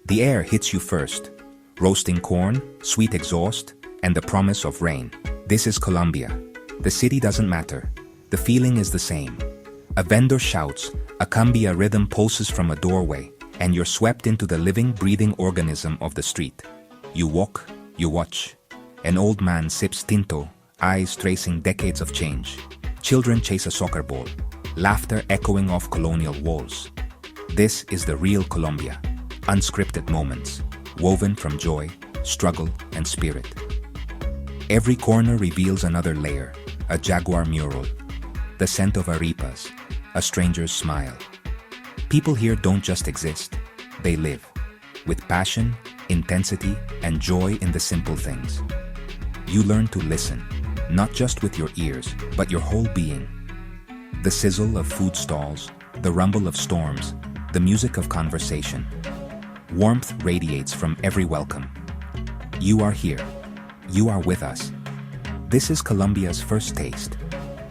The air hits you first. Roasting corn, sweet exhaust, and the promise of rain. This is Colombia. The city doesn't matter. The feeling is the same. A vendor shouts, a cumbia rhythm pulses from a doorway, and you're swept into the living, breathing organism of the street. You walk, you watch. An old man sips tinto, eyes tracing decades of change. Children chase a soccer ball, laughter echoing off colonial walls. This is the real Colombia. Unscripted moments, woven from joy, struggle, and spirit. Every corner reveals another layer, a jaguar mural, the scent of arepas, a stranger's smile. People here don't just exist, they live, with passion, intensity, and joy in the simple things. You learn to listen, not just with your ears, but your whole being. The sizzle of food stalls, the rumble of storms, the music of conversation. Warmth radiates from every welcome. You are here. You are with us. This is Colombia's first taste,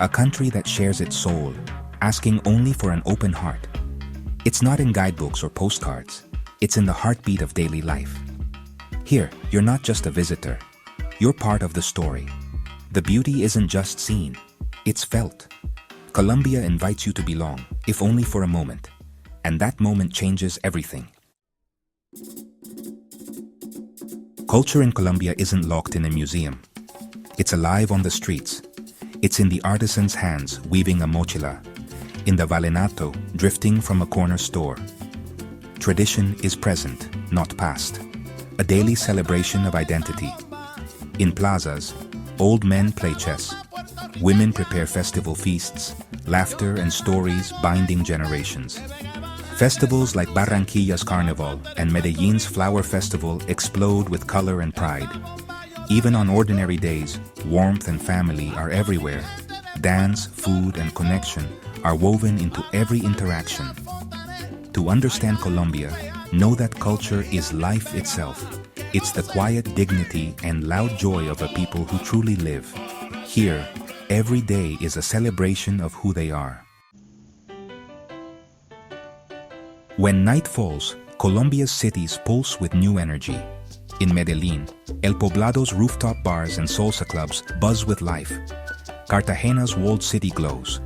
a country that shares its soul, asking only for an open heart. It's not in guidebooks or postcards. It's in the heartbeat of daily life. Here, you're not just a visitor. You're part of the story. The beauty isn't just seen, it's felt. Colombia invites you to belong, if only for a moment. And that moment changes everything. Culture in Colombia isn't locked in a museum. It's alive on the streets. It's in the artisan's hands weaving a mochila, in the vallenato drifting from a corner store. Tradition is present, not past. A daily celebration of identity. In plazas, old men play chess. Women prepare festival feasts, laughter and stories binding generations. Festivals like Barranquilla's Carnival and Medellin's Flower Festival explode with color and pride. Even on ordinary days, warmth and family are everywhere. Dance, food, and connection are woven into every interaction. To understand Colombia, know that culture is life itself. It's the quiet dignity and loud joy of a people who truly live. Here, every day is a celebration of who they are. When night falls, Colombia's cities pulse with new energy. In Medellin, El Poblado's rooftop bars and salsa clubs buzz with life. Cartagena's walled city glows.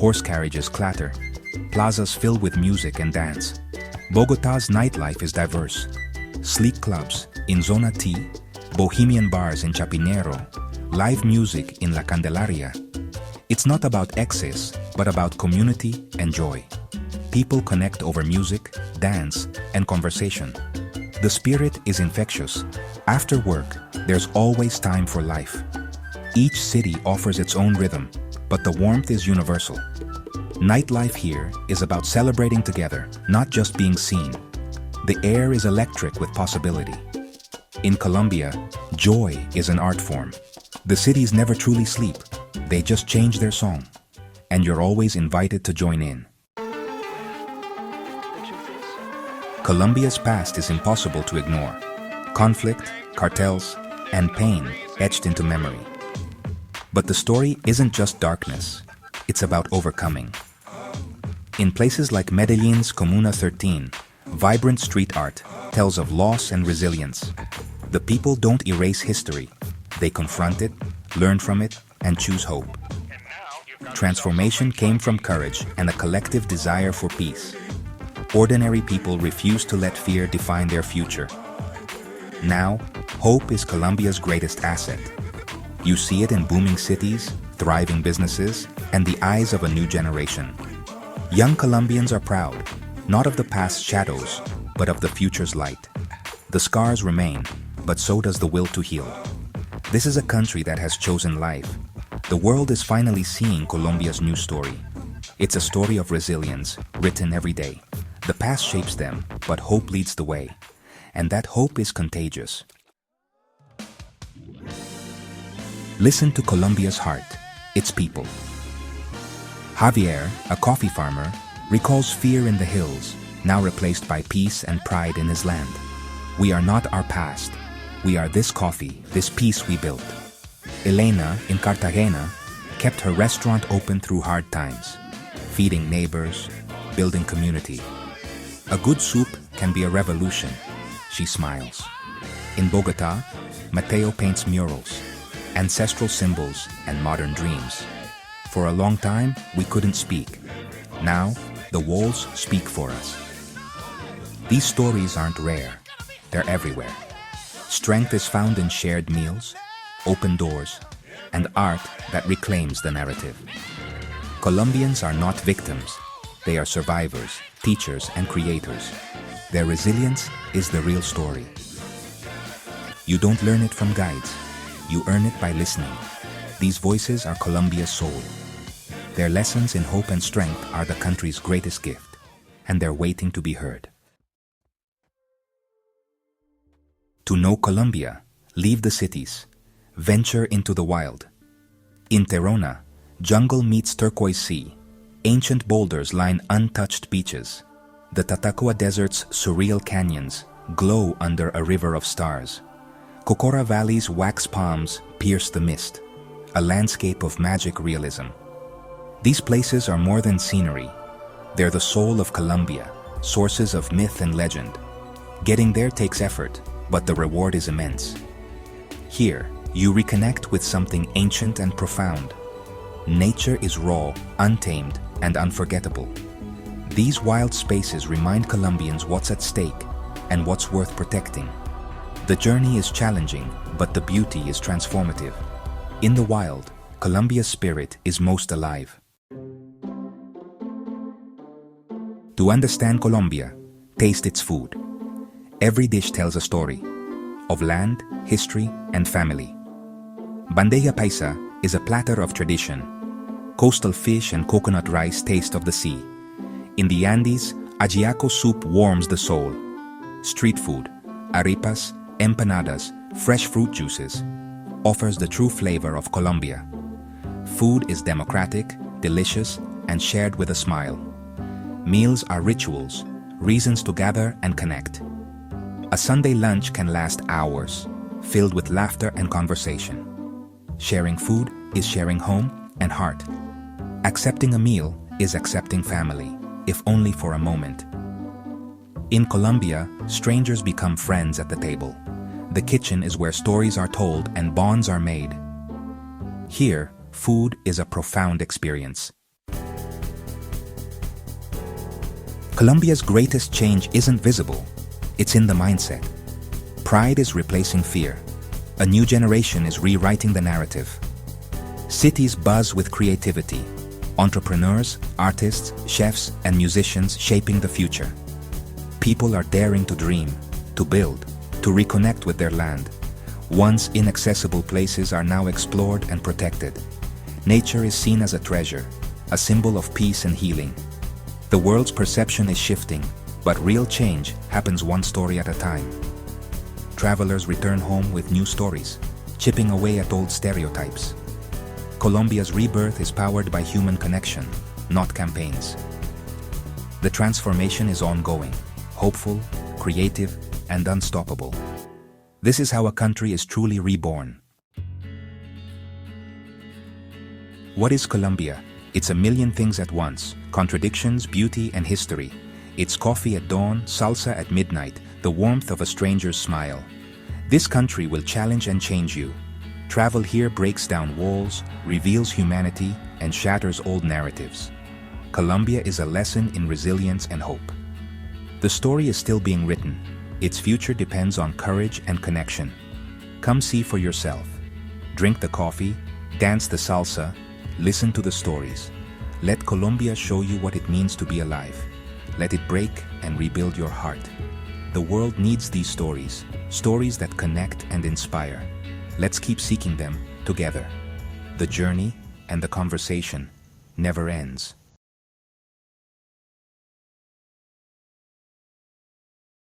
Horse carriages clatter. Plazas fill with music and dance. Bogotá's nightlife is diverse. Sleek clubs in Zona T, bohemian bars in Chapinero, live music in La Candelaria. It's not about excess, but about community and joy. People connect over music, dance, and conversation. The spirit is infectious. After work, there's always time for life. Each city offers its own rhythm, but the warmth is universal. Nightlife here is about celebrating together, not just being seen. The air is electric with possibility. In Colombia, joy is an art form. The cities never truly sleep. They just change their song. And you're always invited to join in. Colombia's past is impossible to ignore. Conflict, cartels, and pain etched into memory. But the story isn't just darkness. It's about overcoming. In places like Medellin's Comuna 13, vibrant street art tells of loss and resilience. The people don't erase history. They confront it, learn from it, and choose hope. Transformation came from courage and a collective desire for peace. Ordinary people refuse to let fear define their future. Now, hope is Colombia's greatest asset. You see it in booming cities, thriving businesses, and the eyes of a new generation. Young Colombians are proud, not of the past's shadows, but of the future's light. The scars remain, but so does the will to heal. This is a country that has chosen life. The world is finally seeing Colombia's new story. It's a story of resilience, written every day. The past shapes them, but hope leads the way. And that hope is contagious. Listen to Colombia's heart, its people. Javier, a coffee farmer, recalls fear in the hills, now replaced by peace and pride in his land. We are not our past. We are this coffee, this peace we built. Elena, in Cartagena, kept her restaurant open through hard times, feeding neighbors, building community. A good soup can be a revolution, she smiles. In Bogota, Mateo paints murals, ancestral symbols and modern dreams. For a long time, we couldn't speak. Now, the walls speak for us. These stories aren't rare. They're everywhere. Strength is found in shared meals, open doors, and art that reclaims the narrative. Colombians are not victims. They are survivors, teachers, and creators. Their resilience is the real story. You don't learn it from guides. You earn it by listening. These voices are Colombia's soul. Their lessons in hope and strength are the country's greatest gift, and they're waiting to be heard. To know Colombia, leave the cities. Venture into the wild. In Terona, jungle meets turquoise sea. Ancient boulders line untouched beaches. The Tatacua Desert's surreal canyons glow under a river of stars. Cocora Valley's wax palms pierce the mist, a landscape of magic realism. These places are more than scenery. They're the soul of Colombia, sources of myth and legend. Getting there takes effort, but the reward is immense. Here, you reconnect with something ancient and profound. Nature is raw, untamed, and unforgettable. These wild spaces remind Colombians what's at stake and what's worth protecting. The journey is challenging, but the beauty is transformative. In the wild, Colombia's spirit is most alive. To understand Colombia, taste its food. Every dish tells a story of land, history, and family. Bandeja paisa is a platter of tradition. Coastal fish and coconut rice taste of the sea. In the Andes, ajiaco soup warms the soul. Street food, arepas, empanadas, fresh fruit juices, offers the true flavor of Colombia. Food is democratic, delicious, and shared with a smile. Meals are rituals, reasons to gather and connect. A Sunday lunch can last hours, filled with laughter and conversation. Sharing food is sharing home and heart. Accepting a meal is accepting family, if only for a moment. In Colombia, strangers become friends at the table. The kitchen is where stories are told and bonds are made. Here, food is a profound experience. Colombia's greatest change isn't visible. It's in the mindset. Pride is replacing fear. A new generation is rewriting the narrative. Cities buzz with creativity. Entrepreneurs, artists, chefs, and musicians shaping the future. People are daring to dream, to build, to reconnect with their land. Once inaccessible places are now explored and protected. Nature is seen as a treasure, a symbol of peace and healing. The world's perception is shifting, but real change happens one story at a time. Travelers return home with new stories, chipping away at old stereotypes. Colombia's rebirth is powered by human connection, not campaigns. The transformation is ongoing, hopeful, creative, and unstoppable. This is how a country is truly reborn. What is Colombia? It's a million things at once: contradictions, beauty, and history. It's coffee at dawn, salsa at midnight, the warmth of a stranger's smile. This country will challenge and change you. Travel here breaks down walls, reveals humanity, and shatters old narratives. Colombia is a lesson in resilience and hope. The story is still being written. Its future depends on courage and connection. Come see for yourself. Drink the coffee, dance the salsa, listen to the stories. Let Colombia show you what it means to be alive. Let it break and rebuild your heart. The world needs these stories, stories that connect and inspire. Let's keep seeking them together. The journey and the conversation never ends.